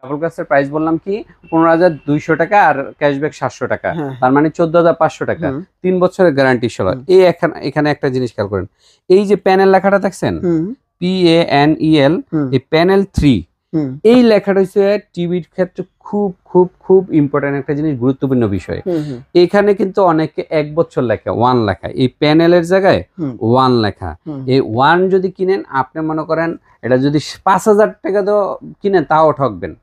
Double গ্লাসের price বললাম কি 15,200 টাকা আর ক্যাশব্যাক 700 টাকা, তার মানে 14,500 টাকা, 3 বছরের গ্যারান্টি সহ। এই এখানে একটা জিনিস খেয়াল করেন, এই যে প্যানেল লেখাটা দেখছেন PANEL, এই প্যানেল 3, এই লেখাটা হচ্ছে টিভির ক্ষেত্রে খুব খুব খুব ইম্পর্টেন্ট একটা জিনিস, গুরুত্বপূর্ণ বিষয়। এখানে কিন্তু অনেকে 1 বছর লেখা 1 লেখা, এই প্যানেলের জায়গায় 1 লেখা। এই 1 যদি কিনেন, আপনি মনে করেন এটা যদি 5,000 টাকা তো কিনেন তাও ঠকবেন।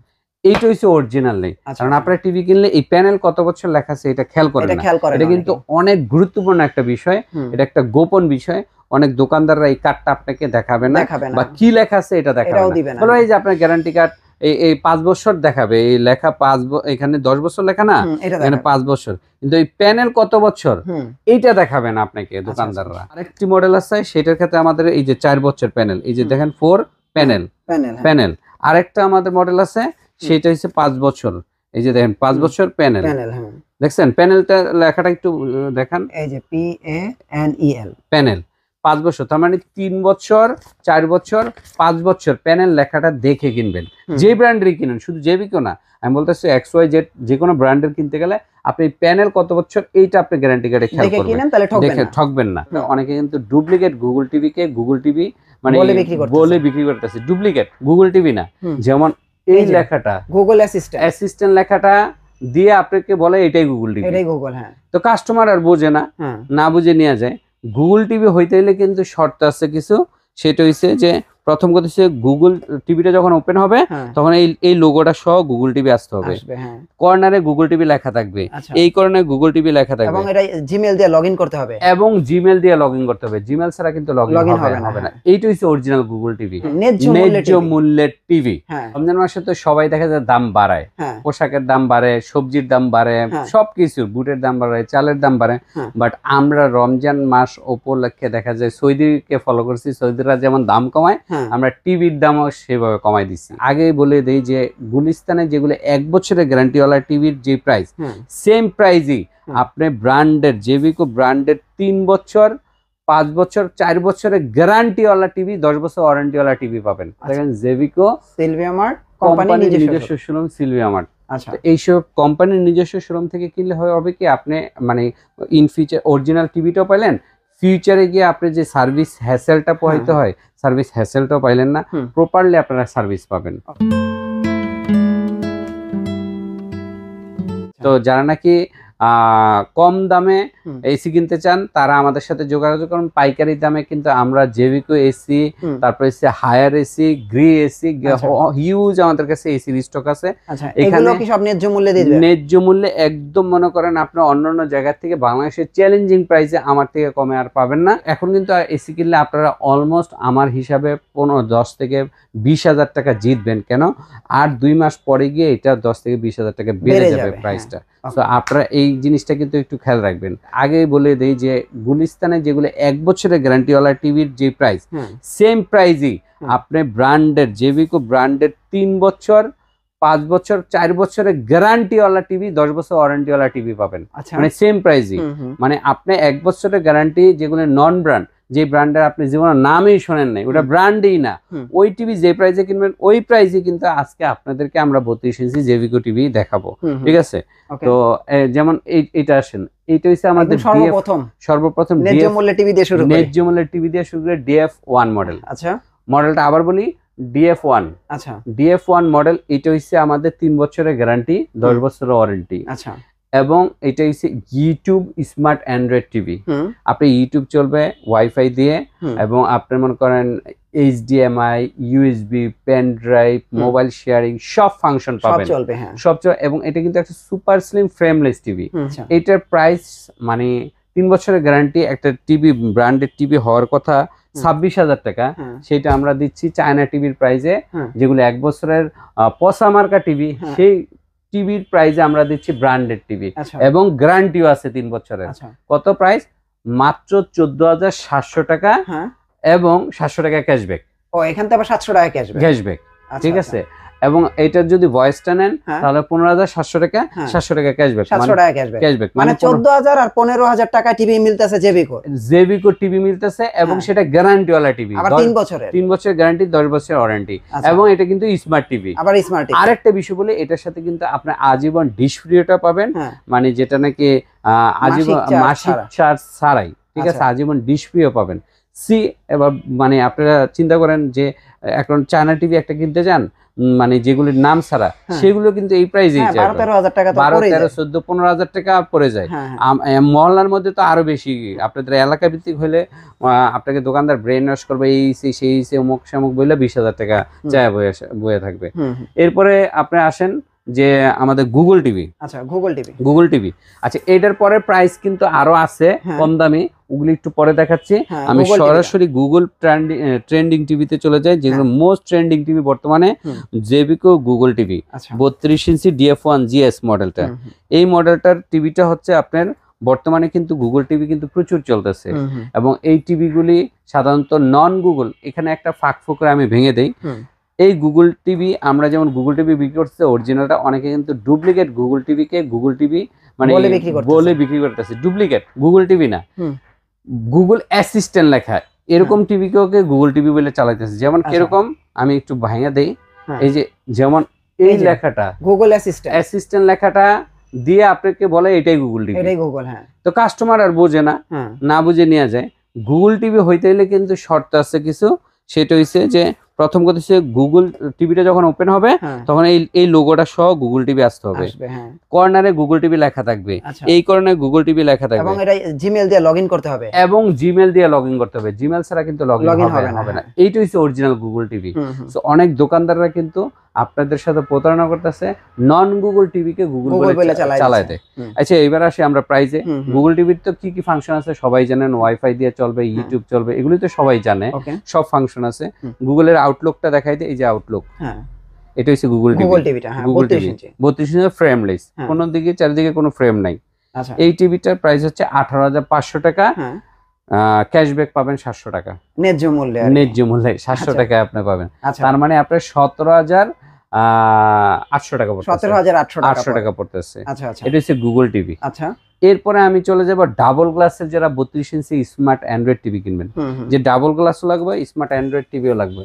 এইটা হচ্ছে অরিজিনাল নেই, কারণ আপনার টিভি কিনলে এই প্যানেল কত বছর লেখা আছে এটা খেয়াল করেন না। এটা কিন্তু অনেক গুরুত্বপূর্ণ একটা বিষয়, এটা একটা গোপন বিষয়। অনেক দোকানদাররা এই কার্ডটা আপনাকে দেখাবে না, বা কি লেখা আছে এটা দেখাবে না, বলো এই যে আপনার গ্যারান্টি কার্ড এই 5 বছর দেখাবে, এই লেখা 5, এখানে 10 বছর লেখা না, এখানে 5 বছর, কিন্তু এই প্যানেল কত বছর এইটা দেখাবে না আপনাকে দোকানদাররা। আরেকটি মডেল আছে, সেটার ক্ষেত্রে আমাদের এই যে 4 বছর প্যানেল, এই যে দেখেন 4 প্যানেল। আরেকটা আমাদের মডেল আছে, সেটা হচ্ছে 5 বছর, এই যে দেখেন 5 বছর প্যানেল। দেখছেন প্যানেলটা লেখাটা একটু দেখান, এই যে PANEL প্যানেল 5 বছর, তার মানে 3 বছর 4 বছর 5 বছর প্যানেল লেখাটা দেখে কিনবেন। যে ব্র্যান্ডেরই কিনুন, শুধু জেবিকো না, আমি বলতেছি XYZ যে কোনো ব্র্যান্ডের কিনতে গেলে আপনি প্যানেল কত বছর এইটা আপনি গ্যারান্টি কার্ডে খেয়াল করবেন, দেখে ঠকবেন না। অনেকে কিন্তু ডুপ্লিকেট গুগল টিভিকে গুগল টিভি মানে বলে বিক্রি করতেছে, ডুপ্লিকেট গুগল টিভি না। যেমন এই লেখাটা গুগল অ্যাসিস্ট্যান্ট লেখাটা দিয়ে আপনাকে বলে এটাই গুগল টিভি, এটাই গুগল। হ্যাঁ, তো কাস্টমার আর বোঝে না, না বুঝে নিয়ে যায়। গুগল টিভি হইতে হলে কিন্তু শর্ত আছে কিছু, সেটা হচ্ছে যে প্রথম কথা হচ্ছে গুগল টিভিটা যখন ওপেন হবে তখন এই লোগোটা সহ গুগল টিভি আসতে হবে, কর্নারে গুগল টিভি লেখা থাকবে, এই কর্নারে গুগল টিভি লেখা থাকবে, এবং এটা জিমেইল দিয়ে লগইন করতে হবে, জিমেইল ছাড়া কিন্তু লগইন হবে না। এইটা হচ্ছে অরিজিনাল গুগল টিভি, ন্যায্য মূল্যের টিভি। রমজান মাসে তো সবাই দেখা যায় দাম বাড়ায়, পোশাকের দাম বাড়ে, সবজির দাম বাড়ে, সবকিছু, বুটের দাম বাড়ে, চালের দাম বাড়ে, বাট আমরা রমজান মাস উপলক্ষে দেখা যায় সৌদিকে ফলো করছি, সৌদিরা যেমন দাম কমায় আমরা টিভির দামও সেভাবে কমাই দিচ্ছি। আগেই বলে দেই যে গুলিস্তানে যেগুলো 1 বছরের গ্যারান্টিওয়ালা টিভির যে প্রাইস, সেম প্রাইসই আপনি ব্র্যান্ডের জেবিকো ব্র্যান্ডের 3 বছর 5 বছর 4 বছরের গ্যারান্টিওয়ালা টিভি, 10 বছর ওয়ারেন্টিওয়ালা টিভি পাবেন। দেখেন জেবিকো সিলভিয়া মার্ট কোম্পানির নিজস্ব শোরুম সিলভিয়া মার্ট। আচ্ছা, এইসব কোম্পানির নিজস্ব শোরুম থেকে কিনলে হবে কি আপনি মানে ইন ফিউচার অরিজিনাল টিভিটাও পাইলেন, ফিউচারে গিয়ে আপনি যে সার্ভিস হ্যাসেলটা পোহাইতে হয় সার্ভিস হ্যাসেলটাও পাইলেন না, প্রপারলি আপনারা সার্ভিস পাবেন। তো যারা নাকি কম দামে এসি কিনতে চান তারা আমাদের সাথে যোগাযোগ করুন। পাইকারি দামে কিন্তু আমরা জেবিকো এসি, তারপরে higher AC, Gree AC, huge আমাদের কাছে এসি স্টক আছে। এখানে কি সব ন্যায্য মূল্যে দিয়ে দিবেন? ন্যায্য মূল্যে একদম, মনে করেন আপনি অন্যান্য জায়গা থেকে বাংলাদেশের চ্যালেঞ্জিং প্রাইসে আমার থেকে কমে আর পাবেন না। এখন কিন্তু এসি কিনলে আপনারা অলমোস্ট আমার হিসাবে 10 থেকে 20,000 টাকা জিতবেন। কেন? আর 2 মাস পরে গিয়ে এটা 10 থেকে 20,000 টাকা বেড়ে যাবে প্রাইসটা। তো আপনারা এই জিনিসটা কিন্তু একটু খেয়াল রাখবেন। আগেই বলে দেই যে গুলিস্তানে যেগুলো 1 বছরের গ্যারান্টিওয়ালা টিভির যে প্রাইস, সেম প্রাইসই আপনি ব্র্যান্ডের জেবিকো ব্র্যান্ডের 3 বছর 5 বছর 4 বছরের গ্যারান্টিওয়ালা টিভি, 10 বছর ওয়ারেন্টিওয়ালা টিভি পাবেন, মানে সেম প্রাইসই। মানে আপনি 1 বছরের গ্যারান্টি যেগুলো নন ব্র্যান্ড, যে ব্র্যান্ডের আপনি জীবনে নামই শোনেন নাই, ওটা ব্র্যান্ডই না, ওই টিভি যে প্রাইসে কিনবেন ওই প্রাইসে কিন্তু আজকে আপনাদেরকে আমরা 32 ইঞ্চি জেবিকো টিভি দেখাবো। ঠিক আছে, তো যেমন এইটা আসেন, এইটা হচ্ছে আমাদের সর্বপ্রথম ন্যায্য মূল্যের টিভি দিয়ে শুরু করে DF1 মডেল। আচ্ছা, মডেলটা আবার বলি, DF1। আচ্ছা, DF1 মডেল, এটা হচ্ছে আমাদের 3 বছরের গ্যারান্টি, 10 বছরের ওয়ারেন্টি। আচ্ছা, এবং এটা হচ্ছে ইউটিউব স্মার্ট অ্যান্ড্রয়েড টিভি। আপনি ইউটিউব চলবে ওয়াইফাই দিয়ে, এবং আপনি মনে করেন HDMI, USB, pen drive, mobile sharing সব ফাংশন পাবেন, সব চলবে। এবং এটা কিন্তু একটা সুপার স্লিম ফ্রেমলেস টিভি। এটার প্রাইস মানে 3 বছরের গ্যারান্টি, একটা টিভি ব্র্যান্ডেড টিভি হওয়ার কথা 26,000 টাকা, সেটা আমরা দিচ্ছি চায়না টিভির প্রাইসে, যেগুলো 1 বছরের পচা মার্কা টিভি, সেই টিভির প্রাইসে আমরা দিচ্ছি ব্র্যান্ডেড টিভি, এবং গ্যারান্টিও আছে 3 বছরের। কত প্রাইস? মাত্র 14,700 টাকা, এবং 700 টাকা ক্যাশব্যাক। ও, এখান থেকে আবার 700 টাকা ক্যাশব্যাক। ঠিক আছে, এবং এটার যদি ভয়েসটা নেন তাহলে 15,700 টাকা, 700 টাকা ক্যাশব্যাক, 700 টাকা ক্যাশব্যাক, মানে 14,000 আর 15,000 টাকা টিভি মিলতেছে জেবিকো টিভি মিলতেছে, এবং সেটা গ্যারান্টি ওয়ালা টিভি, আবার 3 বছরের গ্যারান্টি, 10 বছরের ওয়ারেন্টি, এবং এটা কিন্তু স্মার্ট টিভি। আবার স্মার্ট টিভি আরেকটা বিষয় বলে, এটার সাথে কিন্তু আপনি আজীবন ডিশ ফ্রিটা পাবেন, মানে যেটা নাকি আজীবন মাসিক চার্জ ছাড়াই, ঠিক আছে, আজীবন ডিশ ফ্রিও পাবেন। এবার মানে আপনারা চিন্তা করেন যে এখন চায়না টিভি একটা কিনতে যান, মানে যেগুলির নাম ছাড়া, সেগুলো কিন্তু এই প্রাইসেই যায়, 12-13,000 টাকা, 12-13-14-15,000 টাকা পড়ে যায়। মহল্লার মধ্যে তো আরো বেশি, আপনাদের এলাকা ভিত্তিক হলে আপনাকে দোকানদার ব্রেন ওয়াশ করবে, এই সেই অমুক শামুক বললে 20,000 টাকা চায় বয়ে থাকবে। এরপরে আপনি আসেন যে আমাদের গুগল টিভি। আচ্ছা, গুগল টিভি, আচ্ছা, এটার পরে প্রাইস কিন্তু আরো আছে কম দামি, ওগুলি একটু পরে দেখাচ্ছি। আমি সরাসরি গুগল ট্রেন্ডিং টিভিতে চলে যাই, যেগুলো মোস্ট ট্রেন্ডিং টিভি বর্তমানে, জেবিকো গুগল টিভি 32 ইঞ্চি DF1 GS মডেলটা। এই মডেলটার টিভিটা হচ্ছে আপনার বর্তমানে কিন্তু গুগল টিভি কিন্তু প্রচুর চলতেছে, এবং এই টিভিগুলি সাধারণত নন গুগল। এখানে একটা ফাঁক ফোকরা আমি ভেঙে দেই। এই গুগল টিভি, আমরা যেমন গুগল টিভি বিক্রি করতেছে অরিজিনালটা, অনেকে কিন্তু ডুপ্লিকেট গুগল টিভিকে গুগল টিভি মানে বলে বিক্রি করতেছে, ডুপ্লিকেট গুগল টিভি না, গুগল অ্যাসিস্ট্যান্ট লেখা এরকম টিভিকেও গুগল টিভি বলে চালাইতেছে। যেমন কিরকম, আমি একটু ভাঙা দেই, এই যে যেমন এই লেখাটা গুগল অ্যাসিস্ট্যান্ট লেখাটা দিয়ে আপনাকে বলে এটাই গুগল টিভি, এটাই গুগল। তো কাস্টমার আর বোঝে না বুঝে নিয়ে যায়। গুগল টিভি হইতে হলে কিন্তু শর্ত আছে কিছু, সেটা হচ্ছে যে প্রথম কথা হচ্ছে গুগল টিভিটা যখন ওপেন হবে তখন এই লোগোটা সহ গুগল টিভি আসতে হবে, কর্নারে গুগল টিভি লেখা থাকবে, এই কর্নারে গুগল টিভি লেখা থাকবে, এবং এটা জিমেইল দিয়ে লগইন করতে হবে, জিমেইল ছাড়া কিন্তু লগইন হবে না। এইটা হচ্ছে অরিজিনাল গুগল টিভি। সো অনেক দোকানদাররা কিন্তু আপনাদের সাথে প্রতারণা করতেছে, নন গুগল টিভিকে গুগল বলে চালায় দেয়। আচ্ছা, এবার আসি আমরা প্রাইসে। গুগল টিভির তো কি কি ফাংশন আছে সবাই জানেন, ওয়াইফাই দিয়ে চলবে, ইউটিউব চলবে, এগুলি তো সবাই জানে, সব ফাংশন আছে। গুগলের আউটলুকটা দেখাই দেয়, এই যে আউটলুক, এটা হচ্ছে গুগল টিভিটা, 32 ইঞ্চি ফ্রেমলেস, কোনো দিকে চারিদিকে কোনো ফ্রেম নাই। এই টিভিটার প্রাইস হচ্ছে 18,500 টাকা, ক্যাশব্যাক পাবেন 700 টাকা, ন্যায্য মূল্যে 700 টাকা আপনি পাবেন। তার মানে আপনার 17,800 টাকা পড়তেছে, 17,800 টাকা পড়তেছে। এটা হচ্ছে গুগল টিভি। এরপরে আমি চলে যাব ডাবল গ্লাসের, যারা 32 ইঞ্চি স্মার্ট অ্যান্ড্রয়েড টিভি কিনবেন, যে ডাবল গ্লাসও লাগবে, স্মার্ট অ্যান্ড্রয়েড টিভিও লাগবে।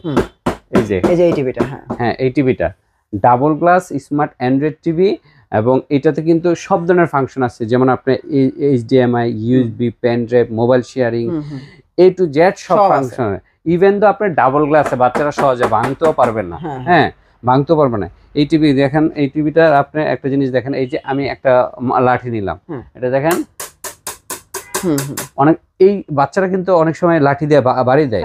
এই যে এই টিভিটা, হ্যাঁ এই টিভিটা double glass smart Android TV, এবং এটাতে কিন্তু সব ধরনের ফাংশন আছে, যেমন আপনি HDMI, USB, pen drive, mobile sharing, A to Z সব ফাংশন। ইভেন তো আপনি ডাবল গ্লাসে বাচ্চারা সহজে ভাঙতেও পারবেন না, ভাঙতেও পারবে না। এই টিভি দেখেন, এই টিভিটার আপনি একটা জিনিস দেখেন, এই যে আমি একটা লাঠি নিলাম, এটা দেখেন, অনেক এই বাচ্চারা কিন্তু অনেক সময় লাঠি দিয়ে বাড়ি দেয়,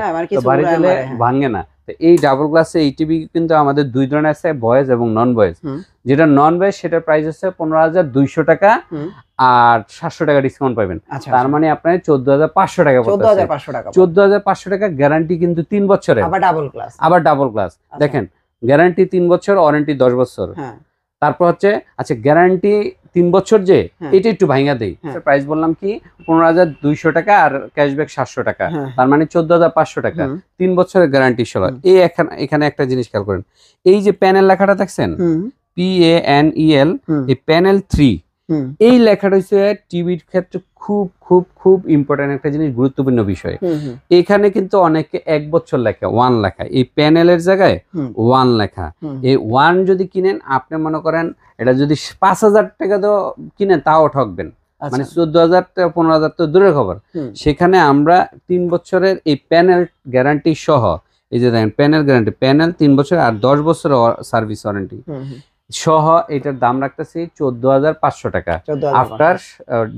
বাড়ি দিলে ভাঙে না। এই ডাবল গ্লাসে এই টিভি কিন্তু আমাদের দুই ধরনের আছে, বয়েজ এবং নন বয়েজ। যেটা নন বয়েজ সেটার প্রাইস হচ্ছে 15,200 টাকা, আর 700 টাকা ডিসকাউন্ট পাবেন। তার মানে আপনার 14,500 টাকা, 14,500 টাকা গ্যারান্টি কিন্তু 3 বছরের, আবার ডাবল গ্লাস দেখেন, গ্যারান্টি 3 বছর, ওয়ারেন্টি 10 বছর। তারপর হচ্ছে আচ্ছা গ্যারান্টি 3 বছর, যে এটা একটু ভাঙা দেই, প্রাইস বললাম কি 15,200 টাকা, আর ক্যাশব্যাক 700 টাকা, তার মানে 14,500 টাকা, 3 বছরের গ্যারান্টি সহ। এই এখানে একটা জিনিস খেয়াল করেন, এই যে প্যানেল লেখাটা দেখছেন, PANEL, এই প্যানেল 3, এই লেখাটা হচ্ছে টিভির ক্ষেত্রে খুব খুব খুব ইম্পর্টেন্ট একটা জিনিস, গুরুত্বপূর্ণ বিষয়। এখানে কিন্তু অনেকে 1 বছর লেখা, 1 লেখা, এই প্যানেলের জায়গায় 1 লেখা। এই 1 যদি কিনেন, আপনি মনে করেন এটা যদি 5,000 টাকা তো কিনেন, তাও ঠকবেন, মানে 14,000 টাকা 15,000 তো দূরের খবর। সেখানে আমরা 3 বছরের এই প্যানেল গ্যারান্টি সহ, এই যে দেখেন প্যানেল গ্যারান্টি, প্যানেল 3 বছর আর 10 বছরের সার্ভিস ওয়ারেন্টি সহ, এটার দাম রাখতেছি 14,500 টাকা আফটার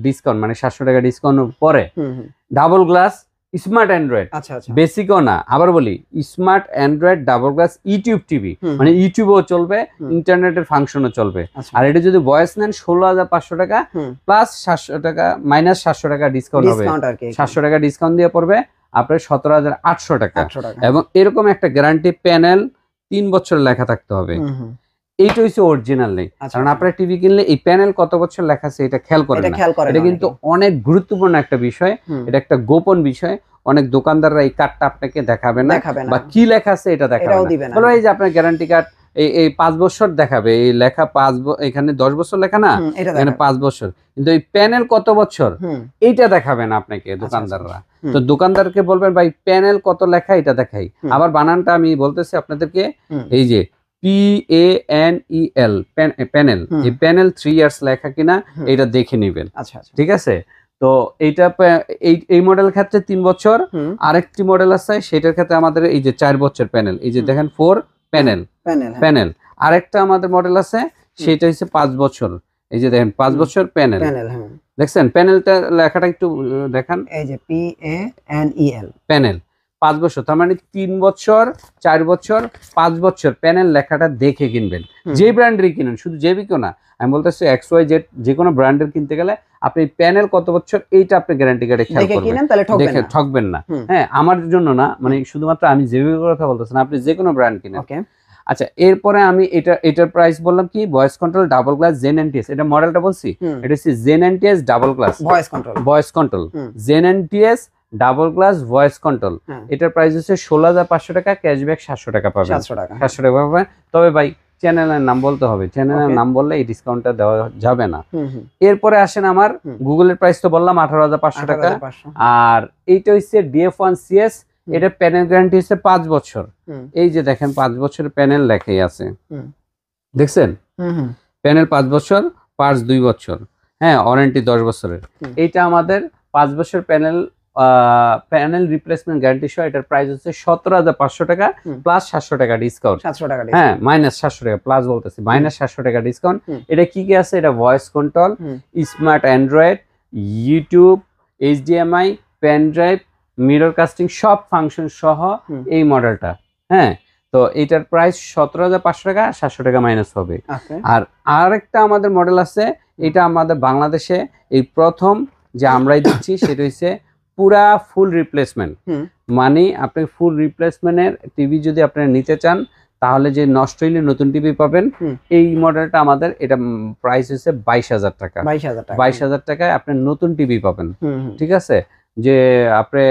ডিসকাউন্ট, মানে 700 টাকা ডিসকাউন্ট পরে। ডাবল গ্লাস স্মার্ট অ্যান্ড্রয়েড, বেসিকও না, আবার বলি smart Android double glass YouTube TV, মানে ইউটিউবেও চলবে, ইন্টারনেটের ফাংশনও চলবে। আর এটা যদি ভয়েস নেন 16,500 টাকা প্লাস 700 টাকা মাইনাস 700 টাকা ডিসকাউন্ট হবে, 700 টাকা ডিসকাউন্ট দিয়ে পড়বে আপনার 17,800 টাকা। এবং এরকম একটা গ্যারান্টি প্যানেল 3 বছর লেখা থাকতে হবে, এইটা হচ্ছে অরিজিনাল নেই। কারণ আপনার টিভি কিনলে এই প্যানেল কত বছর লেখা আছে এটা খেয়াল করেন না, এটা কিন্তু অনেক গুরুত্বপূর্ণ একটা বিষয়, এটা একটা গোপন বিষয়। অনেক দোকানদাররা এই কার্ডটা আপনাকে দেখাবে না, বা কি লেখা আছে এটা দেখাবে না, বলো এই যে আপনার গ্যারান্টি কার্ড, এই 5 বছর দেখাবে, এই লেখা এখানে 10 বছর লেখা না, এখানে 5 বছর, কিন্তু এই প্যানেল কত বছর এইটা দেখাবে না আপনাকে দোকানদাররা। তো দোকানদারকে বলবেন ভাই প্যানেল কত লেখা এটা দেখাই। আবার বানানটা আমি বলতেছি আপনাদেরকে, এই যে PANEL প্যানেল, এই প্যানেল 3 ইয়ার্স লেখা কিনা এটা দেখে নেবেন। ঠিক আছে, তো এইটা এই মডেল ক্ষেত্রে 3 বছর, আরেকটি মডেল আছে সেটার ক্ষেত্রে আমাদের এই যে 4 বছর প্যানেল, এই যে দেখেন 4 প্যানেল। আরেকটা আমাদের মডেল আছে সেটা হচ্ছে 5 বছর, এই যে দেখেন 5 বছর প্যানেল, দেখছেন প্যানেলটা লেখাটা একটু দেখান, এই যে PANEL প্যানেল 5 বছর, তার মানে 3 বছর 4 বছর 5 বছর প্যানেল লেখাটা দেখে কিনবেন। যে ব্র্যান্ডেরই কিনুন, শুধু জেবিকো না, আমি বলতেছি XYZ যে কোনো ব্র্যান্ডের কিনতে গেলে আপনি প্যানেল কত বছর এইটা আপনি গ্যারান্টি কার্ডে খেয়াল করবেন, দেখে ঠকবেন না। হ্যাঁ, আমার জন্য না, মানে শুধুমাত্র আমি জেবিকোর কথা বলতেছি না, আপনি যে কোনো ব্র্যান্ড কিনেন। আচ্ছা, এরপরে আমি এটার প্রাইস বললাম কি, ভয়েস কন্ট্রোল ডাবল গ্লাস জেন NTS, এটা মডেলটা বলছি, এটা হচ্ছে জেন NTS double glass voice control জেন NTS double glass voice control. এটার প্রাইস হচ্ছে 16,500 টাকা, ক্যাশব্যাক 700 টাকা পাবেন, 700 টাকা পাবেন। তবে ভাই চ্যানেলের নাম বলতে হবে, চ্যানেলের নাম বললে এই ডিসকাউন্টটা দেওয়া যাবে না। এরপরে আসেন আমার গুগলের প্রাইস তো বললাম 18,500 টাকা, আর এইটা হচ্ছে DF1CS, এটা প্যানেল গ্যারান্টি হচ্ছে 5 বছর। এই যে দেখেন 5 বছরের প্যানেল লেখাই আছে, দেখছেন প্যানেল 5 বছর, পার্টস 2 বছর, হ্যাঁ ওয়ারেন্টি 10 বছরের। এইটা আমাদের 5 বছর প্যানেল রিপ্লেসমেন্ট গ্যারান্টি সহ, এটার প্রাইস হচ্ছে 17,500 টাকা প্লাস 700 টাকা ডিসকাউন্ট, হ্যাঁ মাইনাস 700 টাকা, প্লাস বলতেছি মাইনাস 700 টাকা ডিসকাউন্ট। এটা কি কি আছে, এটা voice control, smart Android, YouTube, HDMI, pen drive, mirror casting সব ফাংশন সহ এই মডেলটা। হ্যাঁ, তো এটার প্রাইস 17,500 টাকা, 700 টাকা মাইনাস হবে। আর আরেকটা আমাদের মডেল আছে, এটা আমাদের বাংলাদেশে এই প্রথম যে আমরাই দিচ্ছি, সেটা হচ্ছে পুরা ফুল রিপ্লেসমেন্ট, মানে আপনি ফুল রিপ্লেসমেন্টের টিভি যদি আপনারা নিতে চান, তাহলে যে নষ্ট হইলে নতুন টিভি পাবেন, এই মডেলটা আমাদের, এটা প্রাইস হচ্ছে 22,000 টাকা, 22,000 টাকায় আপনি নতুন টিভি পাবেন। ঠিক আছে, যে আপনি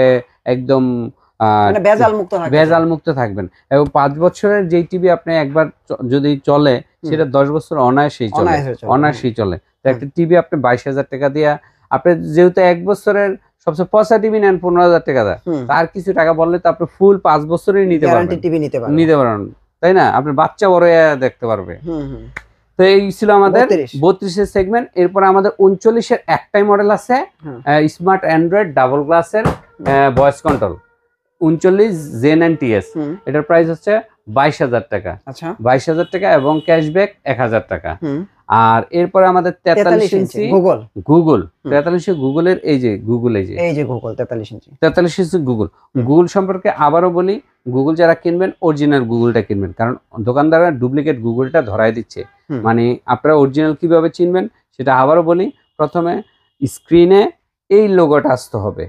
একদম ভেজাল মুক্ত থাকবেন, এবং 5 বছরের যেই টিভি আপনি একবার যদি চলে, সেটা 10 বছর অনায়াসেই চলে। তো একটা টিভি আপনি 22,000 টাকা দিয়ে, আপনি যেহেতু 1 বছরের সবচেয়ে পয়সা টিভি নেন 15,000 টাকা দেয়, তার কিছু টাকা বললে তো আপনি ফুল 5 বছরই নিতে পারবেন, তাই না? আপনার বাচ্চা বড় দেখতে পারবে। তো এই ছিল আমাদের 32 সেগমেন্ট। এরপর আমাদের 39 একটাই মডেল আছে, স্মার্ট অ্যান্ড্রয়েড ডাবল গ্লাসের ভয়েস কন্ট্রোল 39 জেন NTS, এটার প্রাইস হচ্ছে 22,000 টাকা, 22,000 টাকা এবং ক্যাশব্যাক 1,000 টাকা। আর এরপরে আমাদের 43 ইঞ্চি গুগল 43 গুগলের, এই যে গুগল, এই যে গুগল 43 ইঞ্চি গুগল সম্পর্কে আবারও বলি, গুগল যারা কিনবেন অরিজিনাল গুগলটা কিনবেন, কারণ দোকানদাররা ডুপ্লিকেট গুগলটা ধরায় দিচ্ছে। মানে আপনারা অরিজিনাল কিভাবে চিনবেন সেটা আবারও বলি, প্রথমে স্ক্রিনে এই লোগোটা আসতে হবে,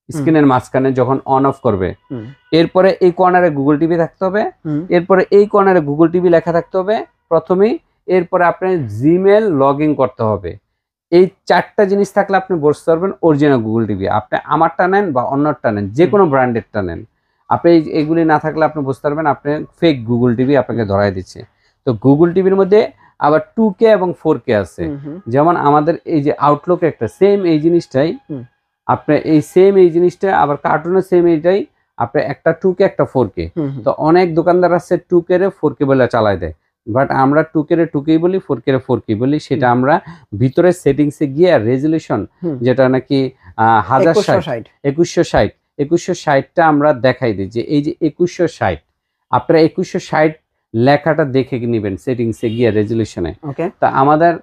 স্ক্রিনের মাঝখানে যখন অন অফ করবে, এরপরে এই কর্নারে গুগল টিভি থাকতে হবে, এরপরে এই কর্নারে গুগল টিভি লেখা থাকতে হবে প্রথমেই, এরপরে আপনি জিমেল লগ ইন করতে হবে। এই 4টা জিনিস থাকলে আপনি বুঝতে পারবেন অরিজিনাল গুগল টিভি। আপনি আমারটা নেন বা অন্যটা নেন, যে কোনো ব্র্যান্ডেরটা নেন, আপনি এগুলি না থাকলে আপনি বুঝতে পারবেন আপনি ফেক গুগল টিভি আপনাকে ধরায় দিচ্ছে। তো গুগল টিভির মধ্যে আবার 2K এবং 4K আছে, যেমন আমাদের এই যে আউটলুক একটা সেম এই জিনিসটাই, আপনি এই জিনিসটা আবার কার্টুনের সেম এইটাই, আপনি একটা 2K একটা 4K। তো অনেক দোকানদার আছে 2K রে 4K বলে চালায় দেয়, বাট আমরা 2K রে 2K বলি, 4K রে 4K বলি। সেটা আমরা ভিতরে সেটিংসে গিয়ে রেজলিউশন যেটা নাকি 2160টা আমরা দেখাই দিই, যে এই যে 2160, আপনারা 2160 লেখাটা দেখে নিবেন সেটিংসে গিয়ে রেজলিউশনে। তা আমাদের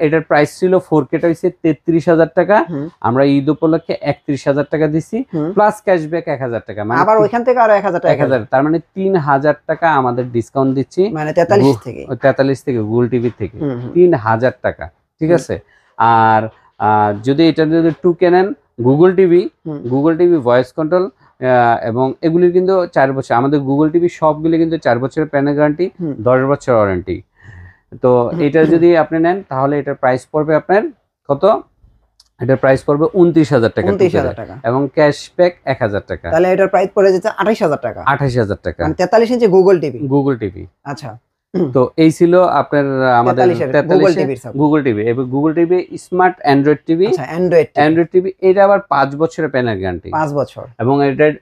এটার প্রাইস ছিল 4Kটা হচ্ছে 33,000 টাকা, আমরা ঈদ উপলক্ষে 31,000 টাকা দিছি, প্লাস ক্যাশব্যাক 1,000 টাকা, মানে আবার ওইখান থেকে আরো 1,000, তার মানে 3,000 টাকা আমাদের ডিসকাউন্ট দিচ্ছি, মানে 43 থেকে গুগল টিভি থেকে 3,000 টাকা। ঠিক আছে, আর যদি এটা যদি 2K নেন, গুগল টিভি ভয়েস কন্ট্রোল এবং এগুলির কিন্তু 4 বছর, আমাদের গুগল টিভি সবগুলি কিন্তু 4 বছরের প্যানেল গ্যারান্টি, 10 বছর ওয়ারেন্টি। তো এটা যদি আপনি নেন তাহলে এটার প্রাইস পড়বে আপনার কত, এটার প্রাইস পড়বে 29,000 টাকা এবং ক্যাশব্যাক 1,000 টাকা, তাহলে এটার প্রাইস পড়ে যাচ্ছে 28,000 টাকা, 28,000 টাকা, মানে 43 ইঞ্চি গুগল টিভি। আচ্ছা, তো এই ছিল আপনার আমাদের 43 গুগল টিভি। এবং Google TV smart Android TV, Android TV, এটা আবার 5 বছরের প্যানেল গ্যারান্টি, 5 বছর। এবং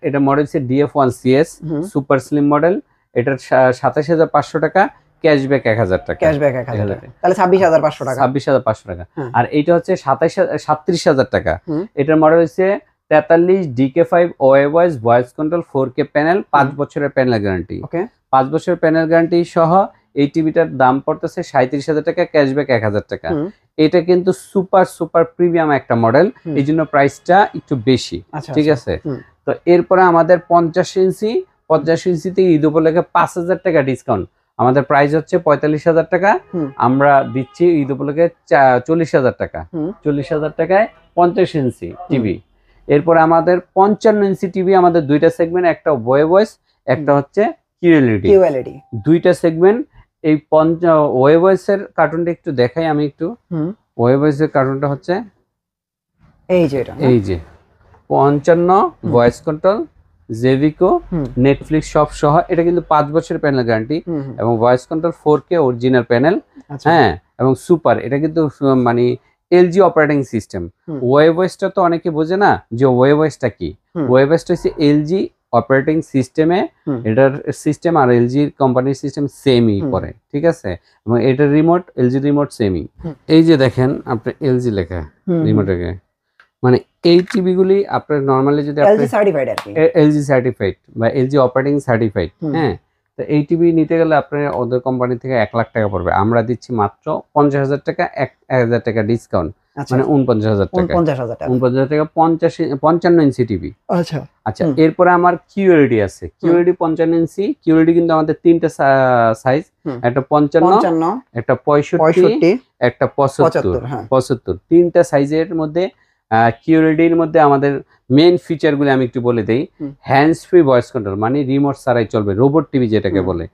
এটা মডেল হচ্ছে DF1CS সুপার স্লিম মডেল। এটার 27,500 টাকা, ক্যাশব্যাক 1000 টাকা, ক্যাশব্যাক 1000 টাকা, তাহলে 26,500 টাকা, 26,500 টাকা। আর এইটা হচ্ছে 37,000 টাকা। এটার মডেল হচ্ছে 43 DK5 OAVoice voice control 4K panel, 5 বছরের প্যানেল গ্যারান্টি। 5 বছরের প্যানেল গ্যারান্টি সহ এই টিভিটার দাম পড়তেছে 37,000 টাকা, ক্যাশব্যাক 1000 টাকা। এটা কিন্তু সুপার প্রিমিয়াম একটা মডেল, এই জন্য প্রাইসটা একটু বেশি, ঠিক আছে। তো এরপরে আমাদের 50 ইঞ্চিতে ঈদ উপলক্ষে 5,000 টাকা ডিসকাউন্ট। আমাদের প্রাইস হচ্ছে 45,000 টাকা, আমরা দিচ্ছি ঈদ উপলক্ষে 40,000 টাকা। 40,000 টাকায় 50 ইঞ্চি টিভি। এরপরে আমাদের 55 ইঞ্চি টিভি, আমাদের দুইটা সেগমেন্ট, একটা ওয়েভয়েস, একটা হচ্ছে কিউএলইডি, দুইটা সেগমেন্ট। এই ওয়েভয়েসের কার্টুনটা একটু দেখাই আমি একটু। ওয়েভয়েসের কার্টুনটা হচ্ছে এই যে 55 ভয়েস কন্ট্রোল, জেভিকো, নেটফ্লিক্স সব সহ। এটা কিন্তু 5 বছরের প্যানেল গ্যারান্টি, এবং voice control 4K original panel, হ্যাঁ, এবং সুপার। এটা কিন্তু মানে এলজি অপারেটিং সিস্টেম। ওয়েভয়েসটা তো অনেকে বোঝে না যে ওয়েভয়েসটা কি। ওয়েভয়েসটা হচ্ছে এলজি অপারেটিং সিস্টেমে, এটার সিস্টেম আর এলজি কোম্পানির সিস্টেম সেমই করে, ঠিক আছে। এবং এটার রিমোট এলজি রিমোট সেমই। এই যে দেখেন আপনার এলজি লেখা রিমোটে, মানে এই টিভি গুলি আপনার নরমালি যদি এলজি সার্টিফাইড বা এলজি অপারেটিং সার্টিফাইড, হ্যাঁ, তো এই টিভি নিতে গেলে আপনার ওদের কোম্পানি থেকে 1 লাখ টাকা পড়বে। আমরা দিচ্ছি মাত্র 50,000 টাকা, 1,000 টাকা ডিসকাউন্ট, মানে 49,000 টাকা। 49,000 টাকা 55 ইঞ্চি টিভি। আচ্ছা, এরপরে আমার কিউএলইডি আছে। কিউএলইডি 55 ইঞ্চি। কিউএলইডি কিন্তু আমাদের 3টা সাইজ, একটা 55, একটা 65, একটা 75। 3টা সাইজের মধ্যে কিউএলইডির মধ্যে আমাদের মেইন ফিচারগুলো আমি একটু বলে দেই। হ্যান্ডস ফ্রি ভয়েস কন্ট্রোল, মানে রিমোট ছাড়াই চলবে, রোবট টিভি যেটাকে বলে।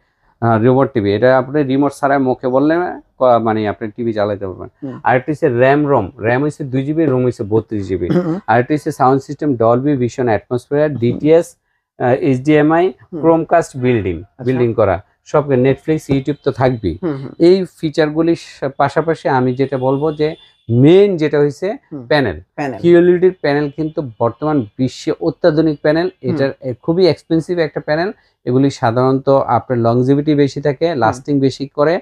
রোবট টিভি, এটা আপনি রিমোট ছাড়াই মুখে বললে মানে আপনি টিভি চালাতে পারবেন। আরেকটি হচ্ছে র্যাম হচ্ছে 2 GB, রোম হচ্ছে 32 GB। আরেকটি হচ্ছে sound system Dolby vision atmosphere, DTS, HDMI, Chromecast building করা, সব। নেটফ্লিক্স, ইউটিউব তো থাকবেই। এই ফিচারগুলির পাশাপাশি আমি যেটা বলবো যে মেইন যেটা হয়েছে প্যানেল। কিউএলইডির প্যানেল কিন্তু বর্তমান বিশ্বে অত্যাধুনিক প্যানেল। এটা খুবই এক্সপেন্সিভ একটা প্যানেল। এগুলি সাধারণত আপনার লংজিভিটি বেশি থাকে, লাস্টিং বেশি করে।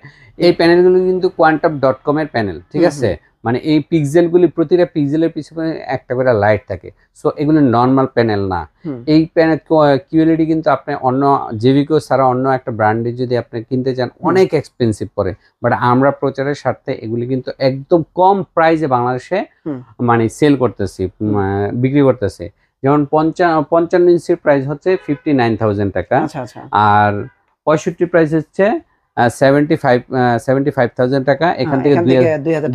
এই প্যানেলগুলি কিন্তু quantum.com এর প্যানেল, ঠিক আছে। মানে এই পিক্সেলগুলি, প্রতিটা পিক্সেলের পিছনে একটা করে লাইট থাকে। সো এগুলো নর্মাল প্যানেল না। এই প্যানেল কিউএলইডি কিন্তু আপনি অন্য জেভিকো ছাড়া অন্য একটা ব্র্যান্ডে যদি আপনি কিনতে চান অনেক এক্সপেন্সিভ পড়ে। বাট আমরা প্রচারের স্বার্থে এগুলি কিন্তু একদম কম প্রাইসে বাংলাদেশে মানে সেল করতেছি, বিক্রি করতেছে। যেমন 55 ইঞ্চির প্রাইস হচ্ছে 59,000 টাকা, আর 65 প্রাইস হচ্ছে 75,000 টাকা। এখান থেকে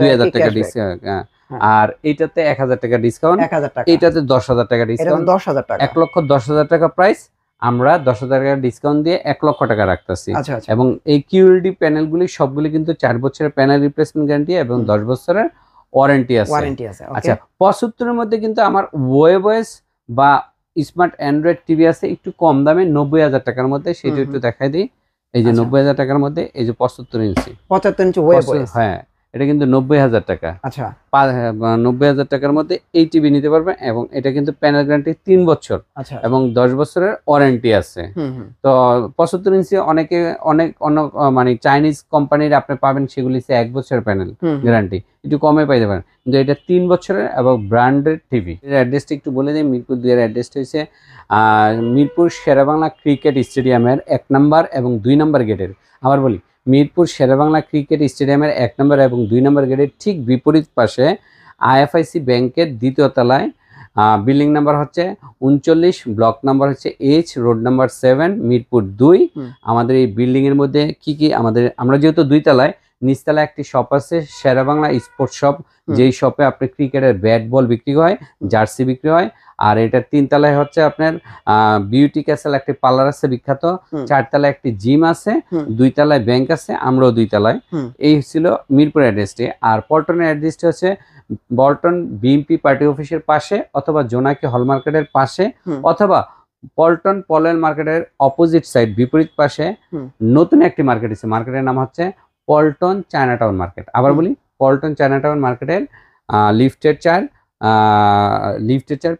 2,000 টাকা ডিসকাউন্ট, আর এইটাতে 1,000 টাকা ডিসকাউন্ট, এইটাতে 10,000 টাকা ডিসকাউন্ট, 1,10,000 টাকা প্রাইস। আমরা 10,000 টাকা ডিসকাউন্ট দিয়ে 1 লক্ষ টাকা রাখতেছি। এবং এই কিউএলইডি প্যানেলগুলি সবগুলি কিন্তু 4 বছরের প্যানেল রিপ্লেসমেন্ট গ্যারান্টি এবং 10 বছরের ওয়ারেন্টি আছে। আচ্ছা, 75 এর মধ্যে কিন্তু আমার ওয়েভয়েস বা স্মার্ট অ্যান্ড্রয়েড টিভি আছে একটু কম দামে, 90,000 টাকার মধ্যে। সেটা একটু দেখাই দিই। এই যে 90,000 টাকার মধ্যে এই যে 75 ইঞ্চি, হ্যাঁ, এটা কিন্তু 90,000 টাকা। 90,000 টাকার মধ্যে এই টিভি নিতে পারবে, এবং এটা কিন্তু প্যানেল গ্যারান্টি 3 বছর এবং 10 বছরের ওয়ারেন্টি আছে। তো 75 ইঞ্চি অনেক মানে চাইনিজ কোম্পানির আপনি পাবেন, সেগুলি 1 বছরের প্যানেল গ্যারান্টি, একটু কমে পাইতে পারেন। কিন্তু এটা 3 বছরের এবং ব্র্যান্ডেড টিভি। এর অ্যাড্রেসটা একটু বলে দিই। মিরপুর 2 এর অ্যাড্রেসটা হচ্ছে মিরপুর শেরেবাংলা ক্রিকেট স্টেডিয়ামের 1 নম্বর এবং 2 নম্বর গেটের। আবার বলি, মিরপুর শেরেবাংলা ক্রিকেট স্টেডিয়ামের 1 নম্বর এবং 2 নম্বর গেটের ঠিক বিপরীত পাশে আইএফআইসি ব্যাংকের 2য় তলায়, বিল্ডিং নাম্বার হচ্ছে 39, ব্লক নাম্বার হচ্ছে H, রোড নাম্বার 7, মিরপুর 2। আমাদের এই বিল্ডিং এর মধ্যে কি আমরা যেহেতু 2 তলায়, নিচতলায় একটি শপ আছে শেরেবাংলা স্পোর্টস শপ, যেই শপে আপনার ক্রিকেটের ব্যাট বল বিক্রি হয়, জার্সি বিক্রি হয়। আর এটা 3 তলায় হচ্ছে আপনার বিউটি ক্যাসেল, একটি পার্লার আছে বিখ্যাত। 4 তলায় একটি জিম আছে, 2 তলায় ব্যাংক আছে, আমরাও 2 তলায়। এই ছিল মিরপুর অ্যাড্রেসটি। আর পল্টনের অ্যাড্রেসটি হচ্ছে বল্টন বিএমপি পার্টি অফিসের পাশে, অথবা জোনাকি হল মার্কেটের পাশে, অথবা পল্টন পলয়েল মার্কেটের অপোজিট সাইড বিপরীত পাশে নতুন একটি মার্কেট আছে, মার্কেটের নাম হচ্ছে পল্টন চায়নাটাউন মার্কেট। আবার বলি, পল্টন চায়নাটাউন মার্কেটের লিফটের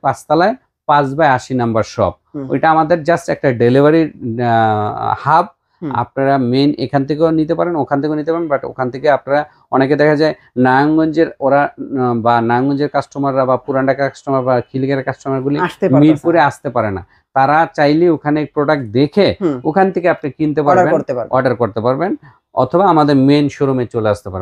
5 তলায় 5/80 নাম্বার শপ। ওইটা আমাদের জাস্ট একটা ডেলিভারি হাব। আপনারা মেইন এখান থেকেও নিতে পারেন, ওখান থেকেও নিতে পারেন, বাট ওখান থেকে আপনারা অনেকে দেখা যায় নারায়ণগঞ্জের বা নারায়ণগঞ্জের কাস্টমাররা বা পুরান ঢাকা কাস্টমার বা খিলগাঁওয়ের কাস্টমারগুলি মিরপুরে আসতে পারে না, তারা চাইলে ওখানে প্রোডাক্ট দেখে ওখান থেকে আপনি কিনতে পারবেন, অর্ডার করতে পারবেন, অথবা আমাদের মেইন শোরুমে চলে আসতে পারবেন।